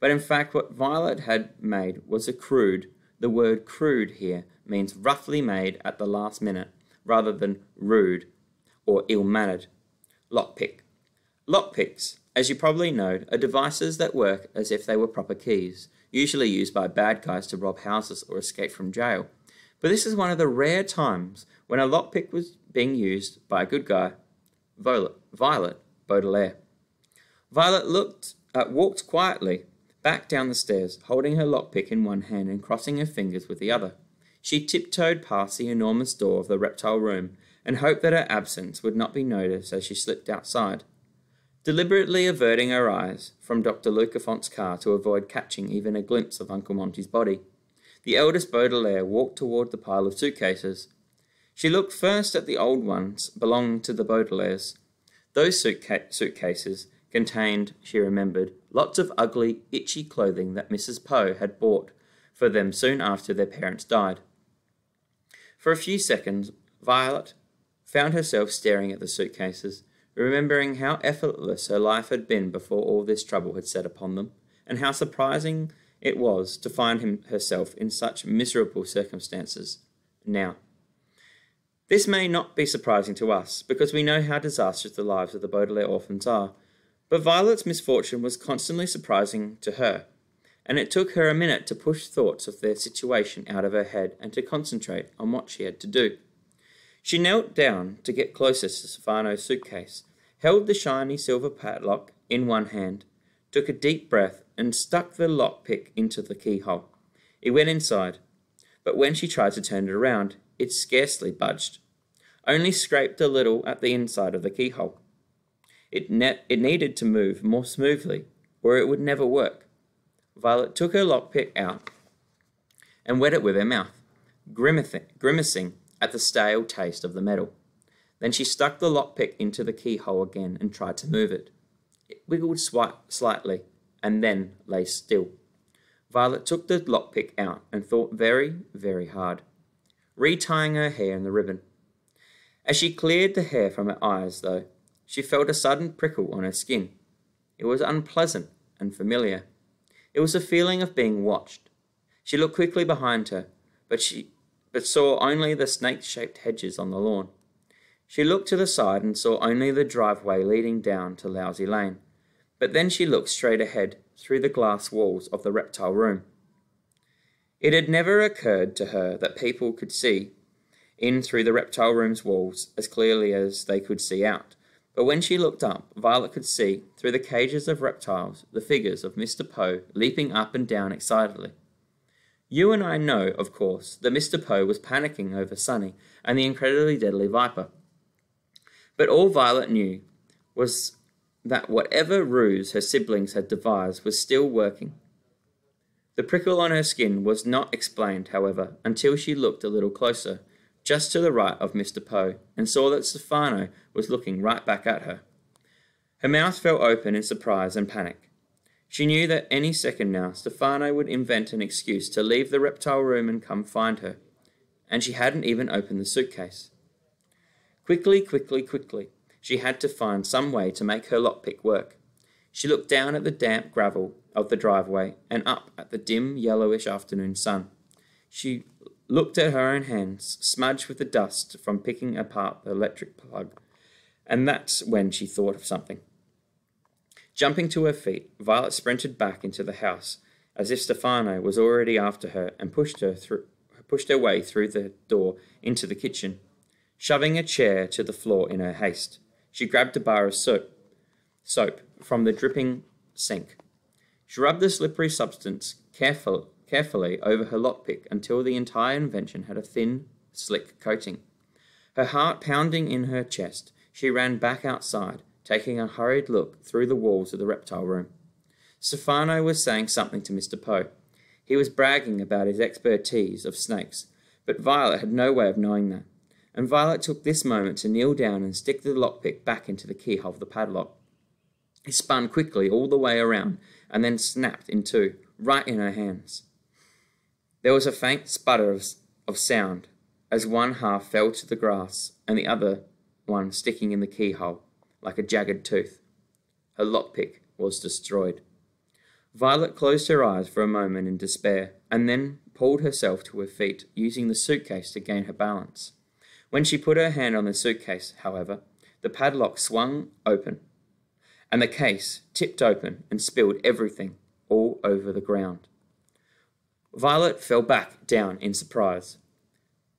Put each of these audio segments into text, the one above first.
But in fact, what Violet had made was a crude. The word crude here means roughly made at the last minute, rather than rude or ill-mannered. Lockpick. Lockpicks, as you probably know, are devices that work as if they were proper keys, usually used by bad guys to rob houses or escape from jail. But this is one of the rare times when a lockpick was being used by a good guy, Violet Baudelaire. Violet walked quietly back down the stairs, holding her lockpick in one hand and crossing her fingers with the other. She tiptoed past the enormous door of the reptile room and hoped that her absence would not be noticed as she slipped outside, deliberately averting her eyes from Dr. Lucafont's car to avoid catching even a glimpse of Uncle Monty's body. The eldest Baudelaire walked toward the pile of suitcases. She looked first at the old ones belonging to the Baudelaires. Those suitcases contained, she remembered, lots of ugly, itchy clothing that Mrs. Poe had bought for them soon after their parents died. For a few seconds, Violet found herself staring at the suitcases, remembering how effortless her life had been before all this trouble had set upon them, and how surprising it was to find herself in such miserable circumstances now. This may not be surprising to us, because we know how disastrous the lives of the Baudelaire orphans are, but Violet's misfortune was constantly surprising to her, and it took her a minute to push thoughts of their situation out of her head and to concentrate on what she had to do. She knelt down to get closest to Stefano's suitcase, held the shiny silver padlock in one hand, took a deep breath, and stuck the lockpick into the keyhole. It went inside, but when she tried to turn it around, it scarcely budged, only scraped a little at the inside of the keyhole. It needed to move more smoothly, or it would never work. Violet took her lockpick out and wet it with her mouth, grimacing at the stale taste of the metal. Then she stuck the lockpick into the keyhole again and tried to move it. It wiggled slightly and then lay still. Violet took the lockpick out and thought very, very hard, retying her hair in the ribbon. As she cleared the hair from her eyes, though, she felt a sudden prickle on her skin. It was unpleasant and familiar. It was a feeling of being watched. She looked quickly behind her, but saw only the snake-shaped hedges on the lawn. She looked to the side and saw only the driveway leading down to Lousy Lane. But then she looked straight ahead, through the glass walls of the reptile room. It had never occurred to her that people could see in through the reptile room's walls as clearly as they could see out. But when she looked up, Violet could see, through the cages of reptiles, the figures of Mr. Poe leaping up and down excitedly. You and I know, of course, that Mr. Poe was panicking over Sonny and the incredibly deadly viper. But all Violet knew was that whatever ruse her siblings had devised was still working. The prickle on her skin was not explained, however, until she looked a little closer, just to the right of Mr. Poe, and saw that Stefano was looking right back at her. Her mouth fell open in surprise and panic. She knew that any second now Stefano would invent an excuse to leave the reptile room and come find her, and she hadn't even opened the suitcase. Quickly, she had to find some way to make her lockpick work. She looked down at the damp gravel of the driveway and up at the dim, yellowish afternoon sun. She looked at her own hands, smudged with the dust from picking apart the electric plug, and that's when she thought of something. Jumping to her feet, Violet sprinted back into the house, as if Stefano was already after her, and pushed her way through the door into the kitchen. Shoving a chair to the floor in her haste, she grabbed a bar of soap from the dripping sink. She rubbed the slippery substance carefully over her lockpick until the entire invention had a thin, slick coating. Her heart pounding in her chest, she ran back outside, taking a hurried look through the walls of the reptile room. Stefano was saying something to Mr. Poe. He was bragging about his expertise of snakes, but Violet had no way of knowing that, and Violet took this moment to kneel down and stick the lockpick back into the keyhole of the padlock. It spun quickly all the way around and then snapped in two, right in her hands. There was a faint sputter of sound as one half fell to the grass and the other one sticking in the keyhole like a jagged tooth. Her lockpick was destroyed. Violet closed her eyes for a moment in despair, and then pulled herself to her feet, using the suitcase to gain her balance. When she put her hand on the suitcase, however, the padlock swung open, and the case tipped open and spilled everything all over the ground. Violet fell back down in surprise.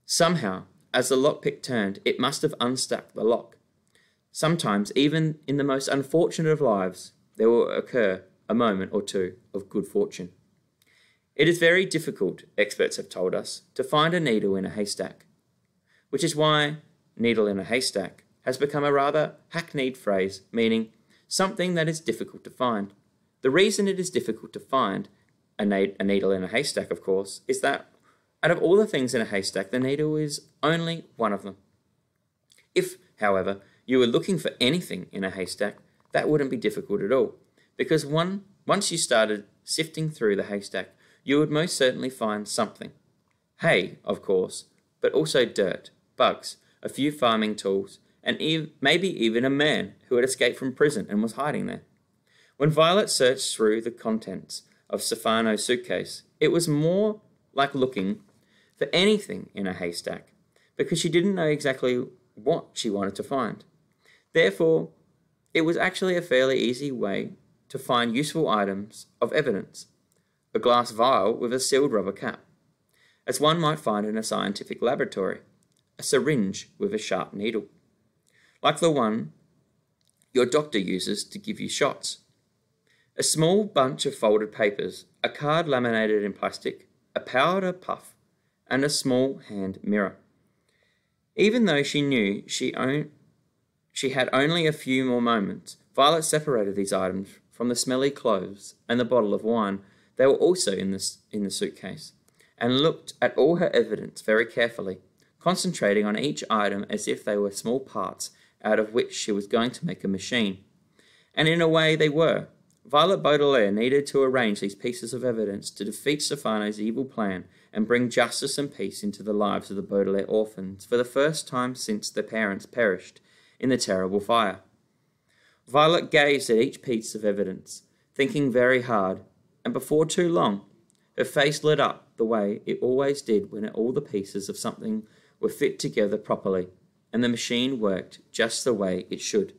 Somehow, as the lockpick turned, it must have unstuck the lock. Sometimes, even in the most unfortunate of lives, there will occur a moment or two of good fortune. It is very difficult, experts have told us, to find a needle in a haystack, which is why needle in a haystack has become a rather hackneyed phrase meaning something that is difficult to find. The reason it is difficult to find a needle in a haystack, of course, is that out of all the things in a haystack, the needle is only one of them. If, however, you were looking for anything in a haystack, that wouldn't be difficult at all, because once you started sifting through the haystack, you would most certainly find something. Hay, of course, but also dirt, bugs, a few farming tools, and maybe even a man who had escaped from prison and was hiding there. When Violet searched through the contents of Stefano's suitcase, it was more like looking for anything in a haystack, because she didn't know exactly what she wanted to find. Therefore, it was actually a fairly easy way to find useful items of evidence. A glass vial with a sealed rubber cap, as one might find in a scientific laboratory. A syringe with a sharp needle, like the one your doctor uses to give you shots. A small bunch of folded papers, a card laminated in plastic, a powder puff, and a small hand mirror. Even though she knew she had only a few more moments, Violet separated these items from the smelly clothes and the bottle of wine. They were also in the suitcase, and looked at all her evidence very carefully, concentrating on each item as if they were small parts out of which she was going to make a machine. And in a way they were. Violet Baudelaire needed to arrange these pieces of evidence to defeat Stefano's evil plan and bring justice and peace into the lives of the Baudelaire orphans for the first time since their parents perished in the terrible fire. Violet gazed at each piece of evidence, thinking very hard, and before too long, her face lit up the way it always did when all the pieces of something were fit together properly, and the machine worked just the way it should.